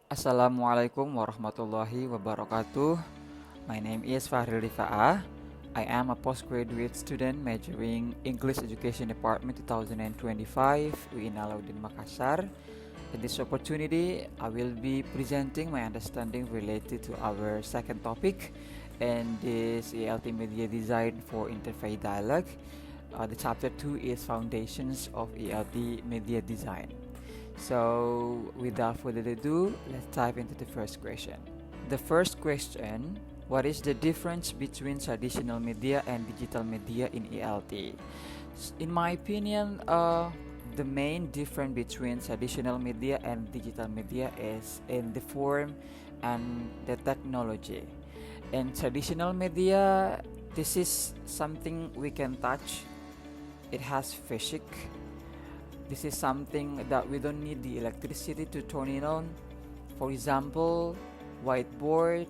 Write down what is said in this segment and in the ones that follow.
Assalamualaikum warahmatullahi wabarakatuh. My name is Fahril Rifa'ah. I am a postgraduate student majoring English Education Department 2025 UIN Alauddin Makassar. In this opportunity, I will be presenting my understanding related to our second topic, and this ELT Media Design for Interfaith Dialogue. The chapter 2 is Foundations of ELT Media Design. So, without further ado, let's dive into the first question. The first question: what is the difference between traditional media and digital media in ELT? In my opinion, the main difference between traditional media and digital media is in the form and the technology. In traditional media, this is something we can touch. It has physics. This is something that we don't need the electricity to turn it on. For example, whiteboard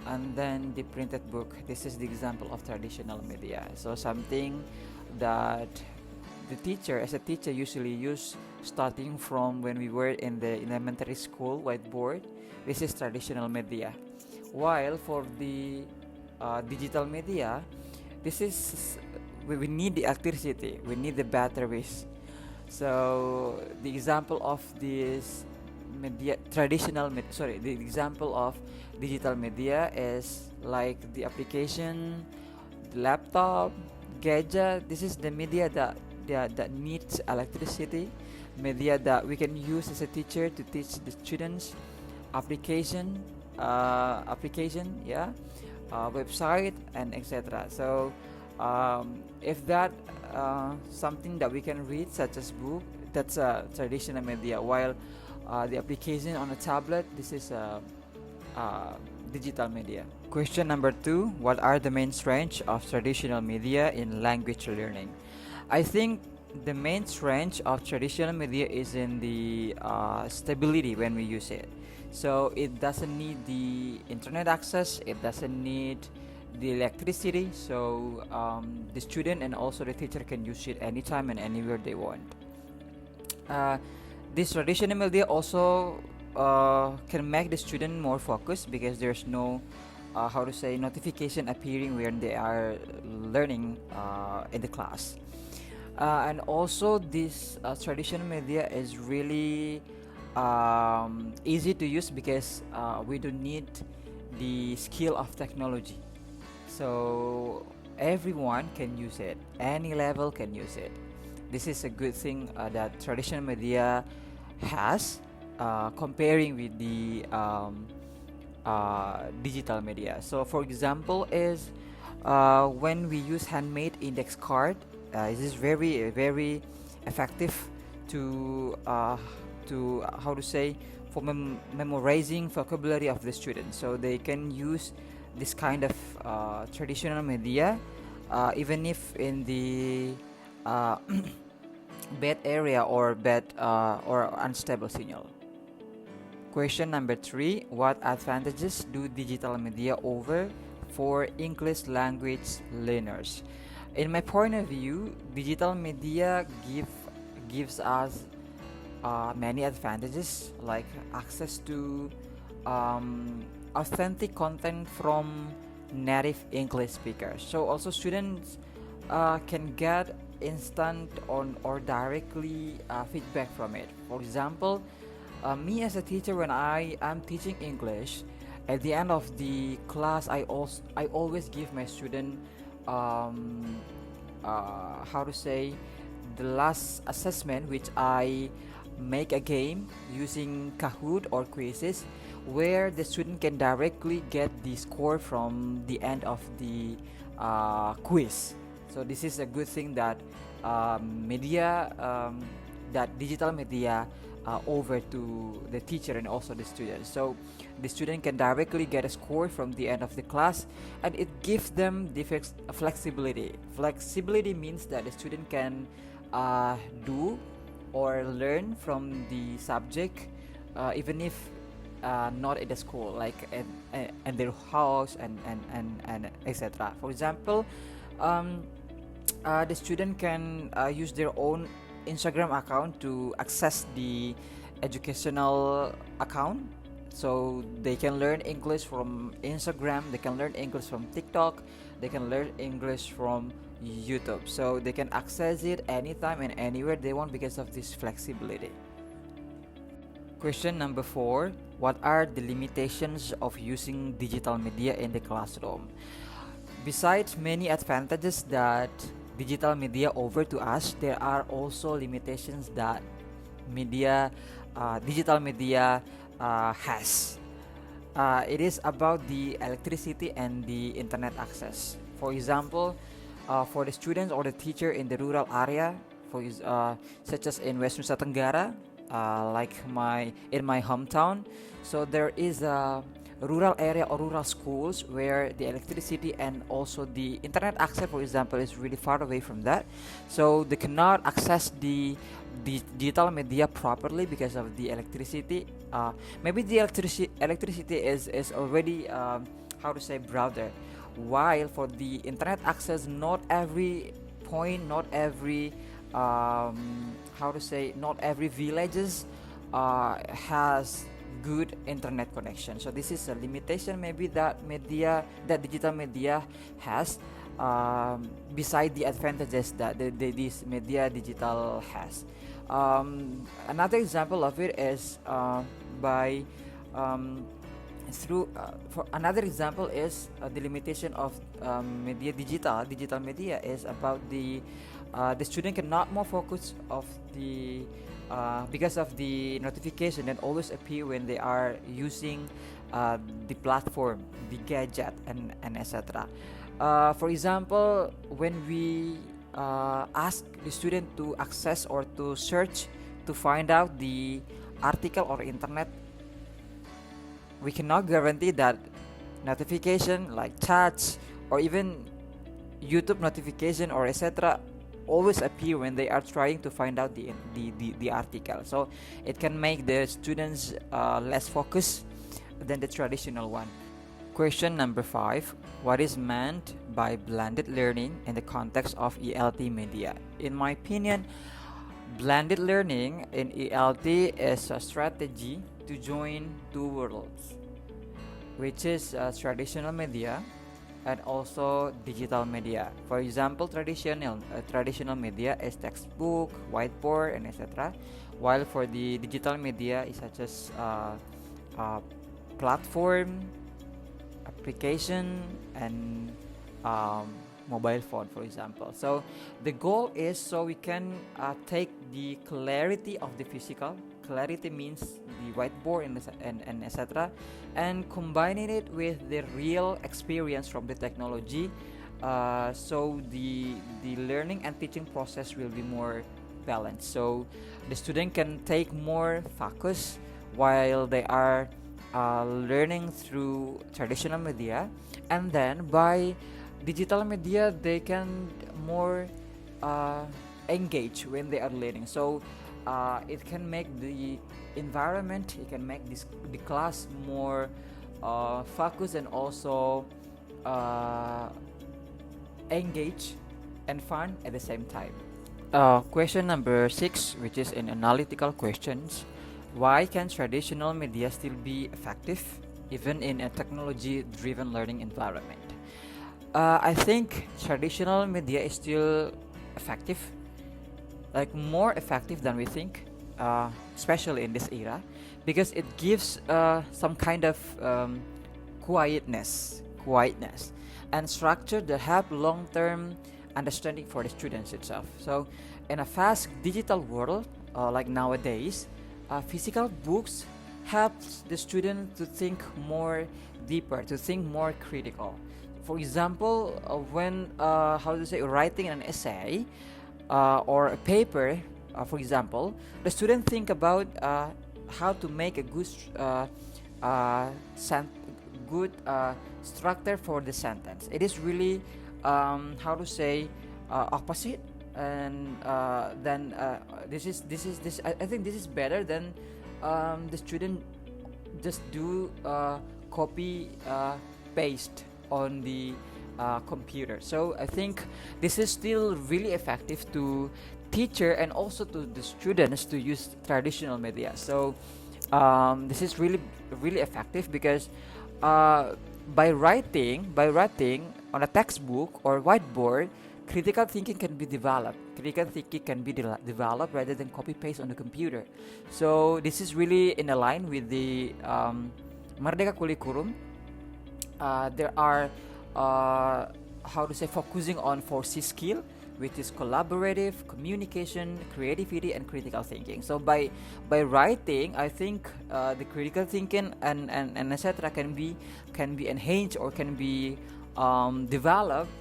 and then the printed book. This is the example of traditional media. So something that the teacher, as a teacher, usually use starting from when we were in the elementary school whiteboard. This is traditional media. While for the digital media, this is we need the electricity. We need the batteries. So the example of this the example of digital media is like the application, the laptop, gadget. This is the media that needs electricity, media that we can use as a teacher to teach the students, application, website and etc. So if that something that we can read such as book, that's a traditional media, while the application on a tablet, this is digital media. Question number 2: what are the main strengths of traditional media in language learning? I think the main strength of traditional media is in the stability when we use it. So it doesn't need the internet access, it doesn't need the electricity, so the student and also the teacher can use it anytime and anywhere they want. This traditional media also can make the student more focused because there's no notification appearing when they are learning in the class. And also this traditional media is really easy to use because we don't need the skill of technology. So everyone can use it, any level can use it. This is a good thing that traditional media has, comparing with the digital media. So for example is when we use handmade index card, this is very effective to for memorizing vocabulary of the students. So they can use this kind of traditional media even if in the bad area or bad or unstable signal. Question number 3: what advantages do digital media offer for English language learners? In my point of view, digital media gives us many advantages, like access to authentic content from native English speakers. So also students can get instant on or directly feedback from it. For example, me as a teacher, when I am teaching English, at the end of the class, I always give my student um, the last assessment, which I make a game using Kahoot or quizzes, where the student can directly get the score from the end of the quiz. So this is a good thing that that digital media over to the teacher and also the student. So the student can directly get a score from the end of the class, and it gives them the flexibility. Flexibility means that the student can do or learn from the subject even if not at the school, like in their house and etc. For example, the student can use their own Instagram account to access the educational account So they can learn English from Instagram, they can learn English from TikTok, they can learn English from YouTube. So they can access it anytime and anywhere they want because of this flexibility. Question number 4. What are the limitations of using digital media in the classroom? Besides many advantages that digital media offer to us, there are also limitations that digital media has. It is about the electricity and the internet access. For example, for the students or the teacher in the rural area, such as in West Nusa Tenggara, like in my hometown, so there is a rural area or rural schools where the electricity and also the internet access, for example, is really far away from that, so they cannot access the digital media properly because of the electricity. Maybe the electricity is already broader, while for the internet access, not every point, not every not every villages has good internet connection. So this is a limitation maybe that digital media has, beside the advantages that this media digital has. Another example of it is by through for another example is the limitation of digital media is about the student cannot more focus of the because of the notification that always appear when they are using the platform, the gadget, and etc. For example, when we ask the student to access or to search to find out the article or internet, we cannot guarantee that notification like chats or even YouTube notification or etc. always appear when they are trying to find out the article. So it can make the students less focused than the traditional one. Question number 5. What is meant by blended learning in the context of ELT media? In my opinion, blended learning in ELT is a strategy to join two worlds, which is traditional media and also digital media. For example, traditional media is textbook, whiteboard, and etc. While for the digital media is such as platform, application, and mobile phone, for example. So the goal is so we can take the clarity of the physical. Clarity means the whiteboard and etc. and combining it with the real experience from the technology, so the learning and teaching process will be more balanced. So the student can take more focus while they are learning through traditional media, and then by digital media they can more engage when they are learning. So it can make the environment, it can make the class more focused and also engage and fun at the same time. Question number 6, which is an analytical questions. Why can traditional media still be effective even in a technology-driven learning environment? I think traditional media is still effective, like more effective than we think, especially in this era, because it gives some kind of quietness and structure that have long-term understanding for the students itself. So in a fast digital world like nowadays, physical books helps the student to think more deeper, to think more critical. For example, when writing an essay or a paper, for example, the student think about how to make a good structure for the sentence. It is really opposite, and then this. I think this is better than the student just do copy paste on the computer. So I think this is still really effective to teacher and also to the students to use traditional media. So This is really effective because uh, by writing on a textbook or whiteboard, critical thinking can be developed. Critical thinking can be developed rather than copy paste on the computer. So this is really in line with the Merdeka curriculum. There are how to say focusing on 4C skill, which is collaborative, communication, creativity, and critical thinking. So by writing, I think the critical thinking and etc. can be enhanced or can be developed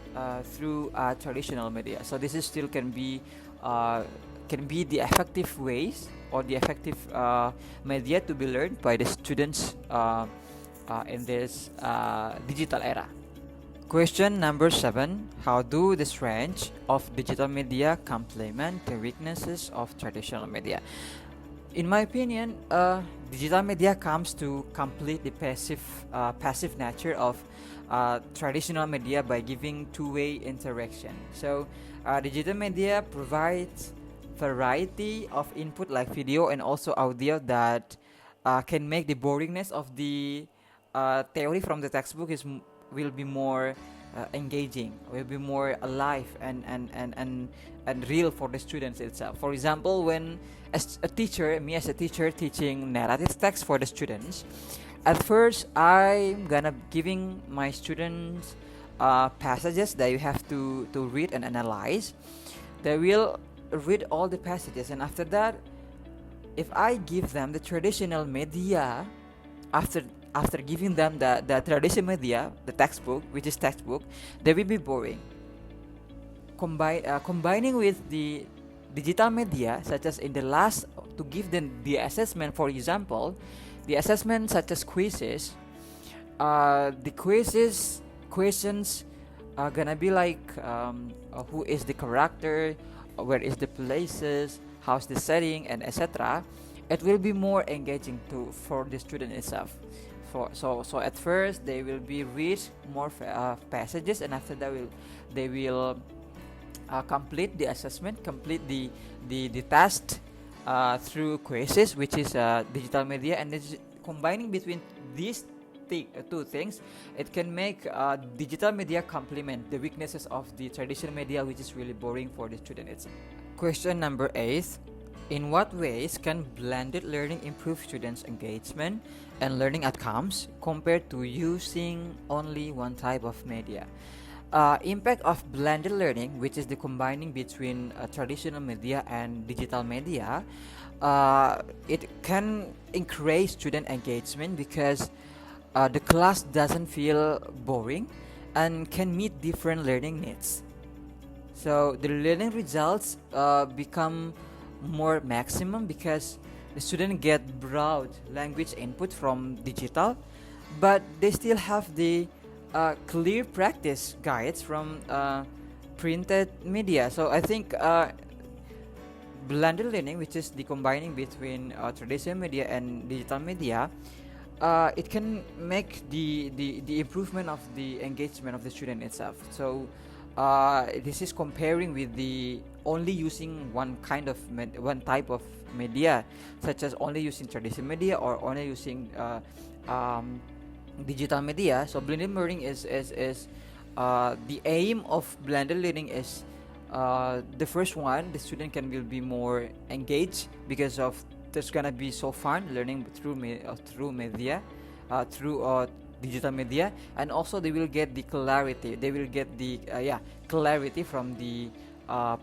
through traditional media. So this is still can be the effective ways or the effective media to be learned by the students in this digital era. Question number 7. How do the strengths of digital media complement the weaknesses of traditional media? In my opinion, digital media comes to complete the passive nature of traditional media by giving two-way interaction. So, digital media provides variety of input like video and also audio that can make the boringness of the theory from the textbook will be more engaging, will be more alive and real for the students itself. For example, when as a teacher teaching narrative text for the students, at first I'm gonna giving my students passages that you have to read and analyze. They will read all the passages, and after that, if I give them the traditional media, after giving them the traditional media, the textbook, which is textbook, they will be boring. Combining with the digital media, such as in the last, to give them the assessment, for example, the assessment such as quizzes, questions are gonna be like who is the character, where is the places, how's the setting, and etc. It will be more engaging for the student itself. So at first they will be read more passages, and after that they will complete the assessment, complete the test through quizzes, which is digital media, and combining between these two things, it can make digital media complement the weaknesses of the traditional media, which is really boring for the student itself. Question number 8. In what ways can blended learning improve students' engagement and learning outcomes compared to using only one type of media? Impact of blended learning, which is the combining between traditional media and digital media, it can increase student engagement because the class doesn't feel boring and can meet different learning needs. So the learning results become more maximum because the student get broad language input from digital, but they still have the clear practice guides from printed media. So I think blended learning, which is the combining between traditional media and digital media, it can make the improvement of the engagement of the student itself. So this is comparing with the only using one type of media, such as only using traditional media or only using digital media. So blended learning is the aim of blended learning is the first one, the student will be more engaged because of there's gonna be so fun learning through media, through digital media, and also they will get the clarity. They will get the clarity from the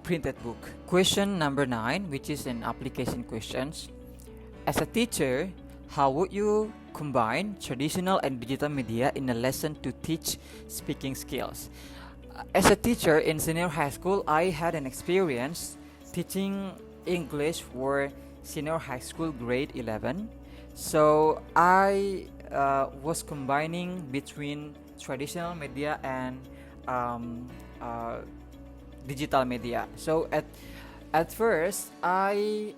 printed book. Question number 9, which is an application questions. As a teacher, how would you combine traditional and digital media in a lesson to teach speaking skills? As a teacher in senior high school, I had an experience teaching English for senior high school grade 11. So I was combining between traditional media and digital media. So at first I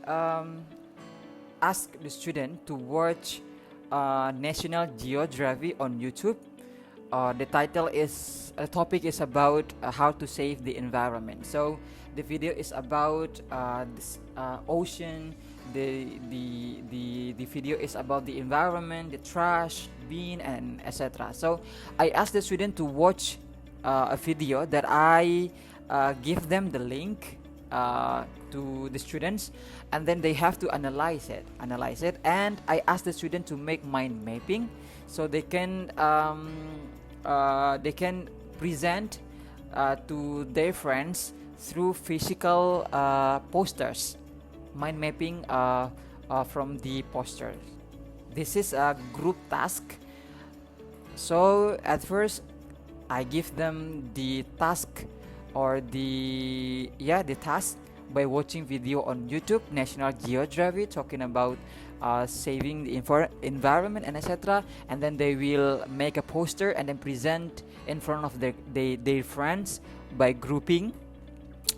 asked the student to watch National Geography on YouTube. The topic is about how to save the environment. So the video is about this ocean, the video is about the environment, the trash bin, and etc. So I ask the student to watch a video that I give them the link to the students, and then they have to analyze it, and I ask the student to make mind mapping, so they can present to their friends through physical posters, mind mapping from the posters. This is a group task. So at first I give them the task, or the task by watching video on YouTube, National Geography, talking about saving the environment and etc. And then they will make a poster and then present in front of their friends by grouping.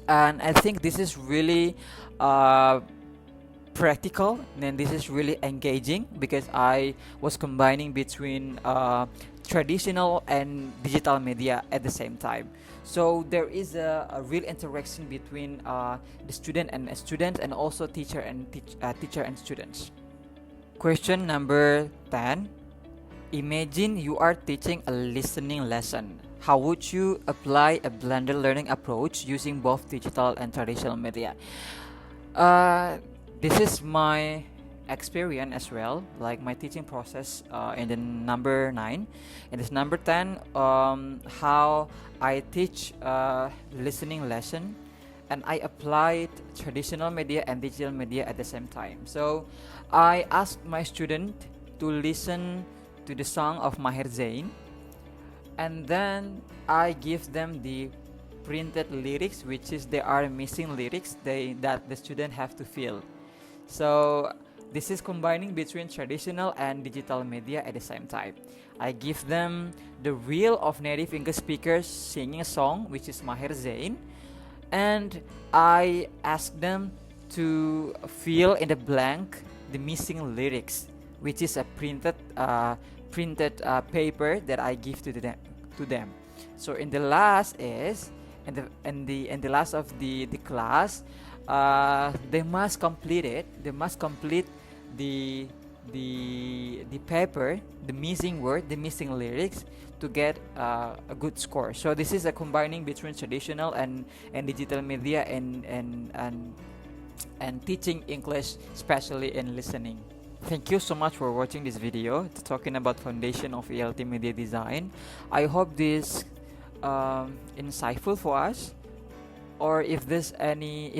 And I think this is really practical, and this is really engaging, because I was combining between traditional and digital media at the same time. So there is a real interaction between the student and students, and also teacher and students. Question number 10. Imagine you are teaching a listening lesson. How would you apply a blended learning approach using both digital and traditional media? This is my experience as well, like my teaching process in the number 9. In this number 10, how I teach listening lesson, and I applied traditional media and digital media at the same time. So I asked my student to listen to the song of Maher Zain, and then I give them the printed lyrics, which is there are missing lyrics that the student have to fill. So this is combining between traditional and digital media at the same time. I give them the reel of native English speakers singing a song, which is Maher Zain, and I ask them to fill in the blank the missing lyrics, which is a printed paper that I give to them. So in the last is in the last of the class, they must complete it. They must complete the paper, the missing word, the missing lyrics, to get a good score. So this is a combining between traditional and digital media and teaching English, especially in listening. Thank you so much for watching this video talking about foundation of ELT media design. I hope this insightful for us. Or if there's any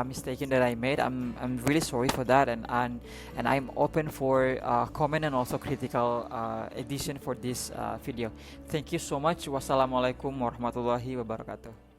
mistake that I made, I'm really sorry for that, and I'm open for comment and also critical addition for this video. Thank you so much. Wassalamualaikum warahmatullahi wabarakatuh.